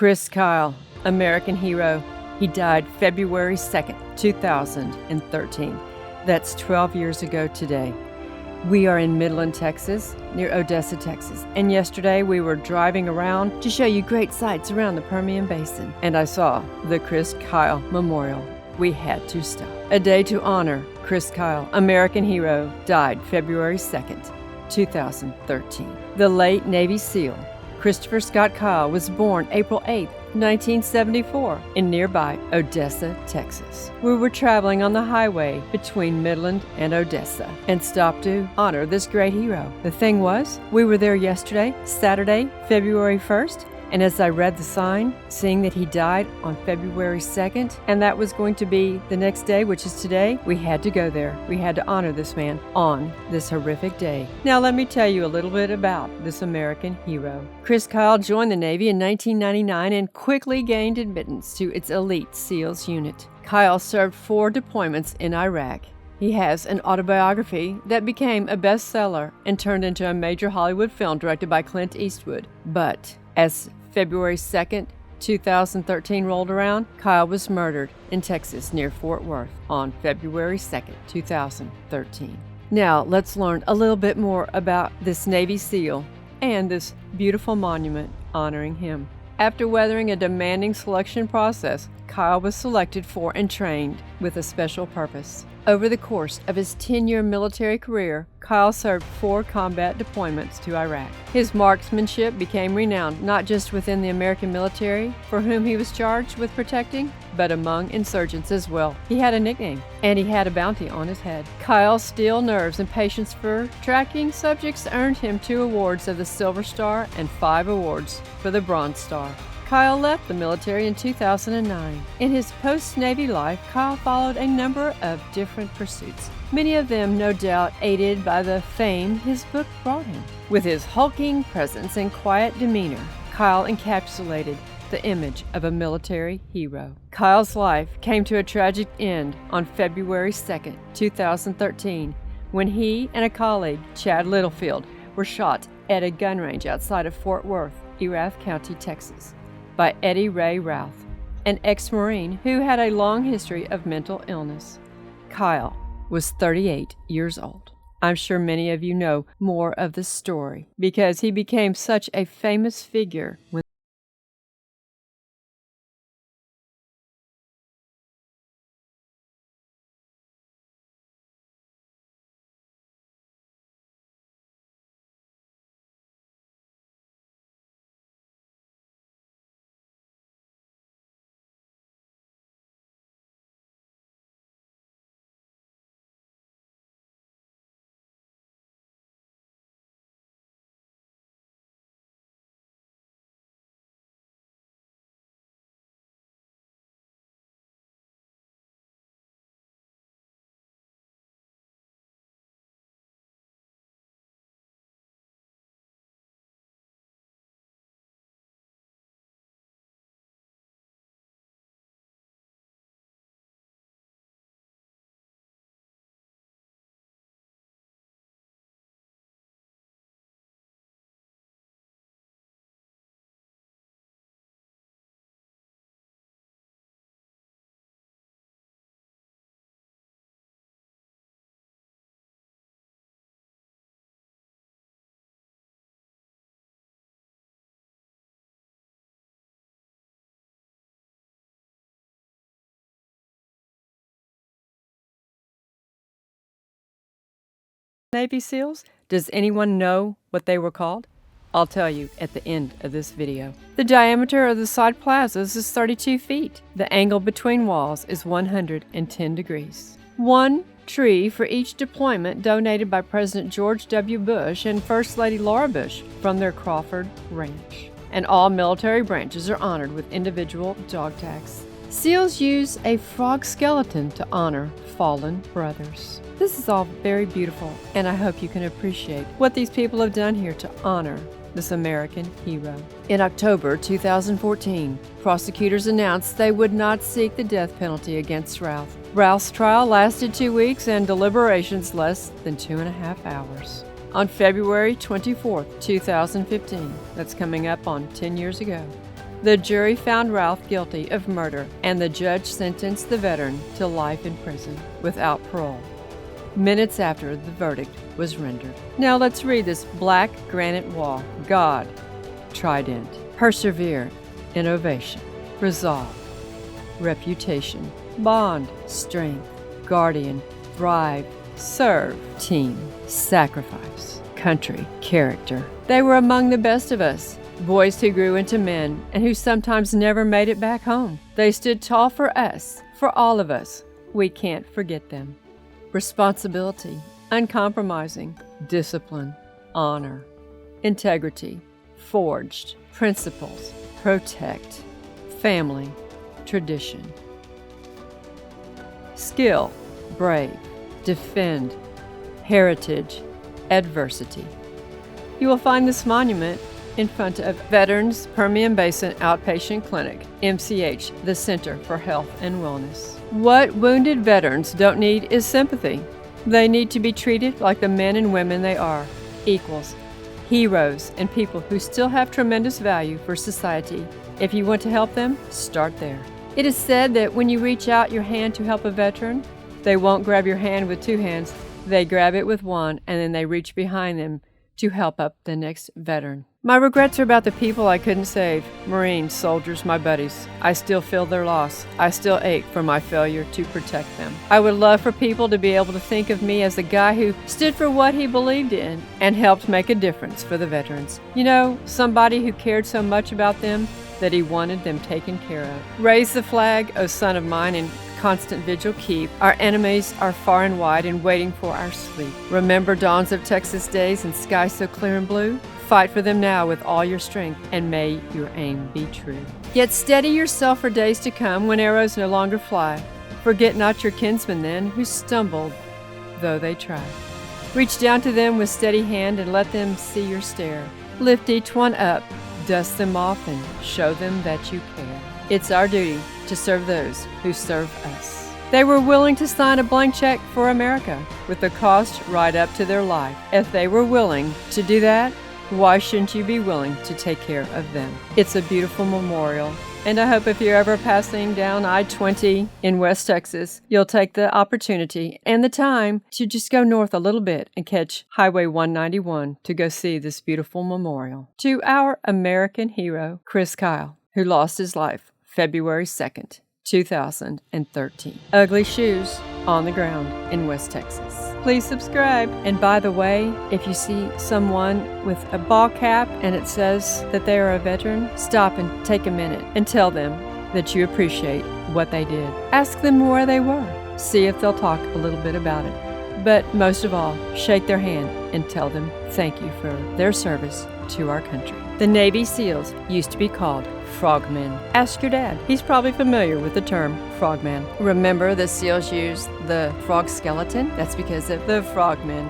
Chris Kyle, American hero. He died February 2nd, 2013. That's 12 years ago today. We are in Midland, Texas, near Odessa, Texas, and yesterday we were driving around to show you great sights around the Permian Basin, and I saw the Chris Kyle Memorial. We had to stop. A day to honor Chris Kyle, American hero, died February 2nd, 2013. The late Navy SEAL Christopher Scott Kyle was born April 8, 1974, in nearby Odessa, Texas. We were traveling on the highway between Midland and Odessa and stopped to honor this great hero. The thing was, we were there yesterday, Saturday, February 1st, and as I read the sign, seeing that he died on February 2nd, and that was going to be the next day, which is today, we had to go there. We had to honor this man on this horrific day. Now let me tell you a little bit about this American hero. Chris Kyle joined the Navy in 1999 and quickly gained admittance to its elite SEALs unit. Kyle served 4 deployments in Iraq. He has an autobiography that became a bestseller and turned into a major Hollywood film directed by Clint Eastwood. But as February 2nd, 2013 rolled around, Kyle was murdered in Texas near Fort Worth on February 2nd, 2013. Now, let's learn a little bit more about this Navy SEAL and this beautiful monument honoring him. After weathering a demanding selection process, Kyle was selected for and trained with a special purpose. Over the course of his 10-year military career, Kyle served 4 combat deployments to Iraq. His marksmanship became renowned not just within the American military, for whom he was charged with protecting, but among insurgents as well. He had a nickname, and he had a bounty on his head. Kyle's steel nerves and patience for tracking subjects earned him 2 awards of the Silver Star and 5 awards for the Bronze Star. Kyle left the military in 2009. In his post-Navy life, Kyle followed a number of different pursuits, many of them no doubt aided by the fame his book brought him. With his hulking presence and quiet demeanor, Kyle encapsulated the image of a military hero. Kyle's life came to a tragic end on February 2nd, 2013, when he and a colleague, Chad Littlefield, were shot at a gun range outside of Fort Worth, Erath County, Texas, by Eddie Ray Routh, an ex-Marine who had a long history of mental illness. Kyle was 38 years old. I'm sure many of you know more of the story because he became such a famous figure when Navy SEALs? Does anyone know what they were called? I'll tell you at the end of this video. The diameter of the side plazas is 32 feet. The angle between walls is 110 degrees. 1 tree for each deployment donated by President George W. Bush and First Lady Laura Bush from their Crawford Ranch. And all military branches are honored with individual dog tags. SEALs use a frog skeleton to honor fallen brothers. This is all very beautiful, and I hope you can appreciate what these people have done here to honor this American hero. In October 2014, prosecutors announced they would not seek the death penalty against Routh. Routh's trial lasted 2 weeks and deliberations less than 2.5 hours. On February 24, 2015, that's coming up on 10 years ago, The jury found Ralph guilty of murder, and the judge sentenced the veteran to life in prison without parole. Minutes after the verdict was rendered. Now let's read this black granite wall. God, trident, persevere, innovation, resolve, reputation, bond, strength, guardian, thrive, serve, team, sacrifice, country, character. They were among the best of us, boys who grew into men and who sometimes never made it back home. They stood tall for us, for all of us. We can't forget them. Responsibility, uncompromising, discipline, honor, integrity, forged, principles, protect, family, tradition. Skill, brave, defend, heritage, adversity. You will find this monument in front of Veterans Permian Basin Outpatient Clinic, MCH, the Center for Health and Wellness. What wounded veterans don't need is sympathy. They need to be treated like the men and women they are, equals, heroes, and people who still have tremendous value for society. If you want to help them, start there. It is said that when you reach out your hand to help a veteran, they won't grab your hand with two hands, they grab it with one, and then they reach behind them to help up the next veteran. My regrets are about the people I couldn't save. Marines, soldiers, my buddies. I still feel their loss. I still ache for my failure to protect them. I would love for people to be able to think of me as the guy who stood for what he believed in and helped make a difference for the veterans. You know, somebody who cared so much about them that he wanted them taken care of. Raise the flag, O son of mine, and constant vigil keep. Our enemies are far and wide and waiting for our sleep. Remember dawns of Texas days and skies so clear and blue? Fight for them now with all your strength, and may your aim be true. Yet steady yourself for days to come when arrows no longer fly. Forget not your kinsmen then, who stumbled, though they tried. Reach down to them with steady hand and let them see your stare. Lift each one up, dust them off, and show them that you care. It's our duty to serve those who serve us. They were willing to sign a blank check for America, with the cost right up to their life. If they were willing to do that, why shouldn't you be willing to take care of them? It's a beautiful memorial, and I hope if you're ever passing down I-20 in West Texas, you'll take the opportunity and the time to just go north a little bit and catch Highway 191 to go see this beautiful memorial to our American hero, Chris Kyle, who lost his life February 2nd, 2013. Ugly shoes on the ground in West Texas. Please subscribe. And by the way, if you see someone with a ball cap and it says that they are a veteran, stop and take a minute and tell them that you appreciate what they did. Ask them where they were. See if they'll talk a little bit about it. But most of all, shake their hand and tell them thank you for their service to our country. The Navy SEALs used to be called frogmen. Ask your dad. He's probably familiar with the term frogman. Remember the SEALs used the frog skeleton? That's because of the frogmen.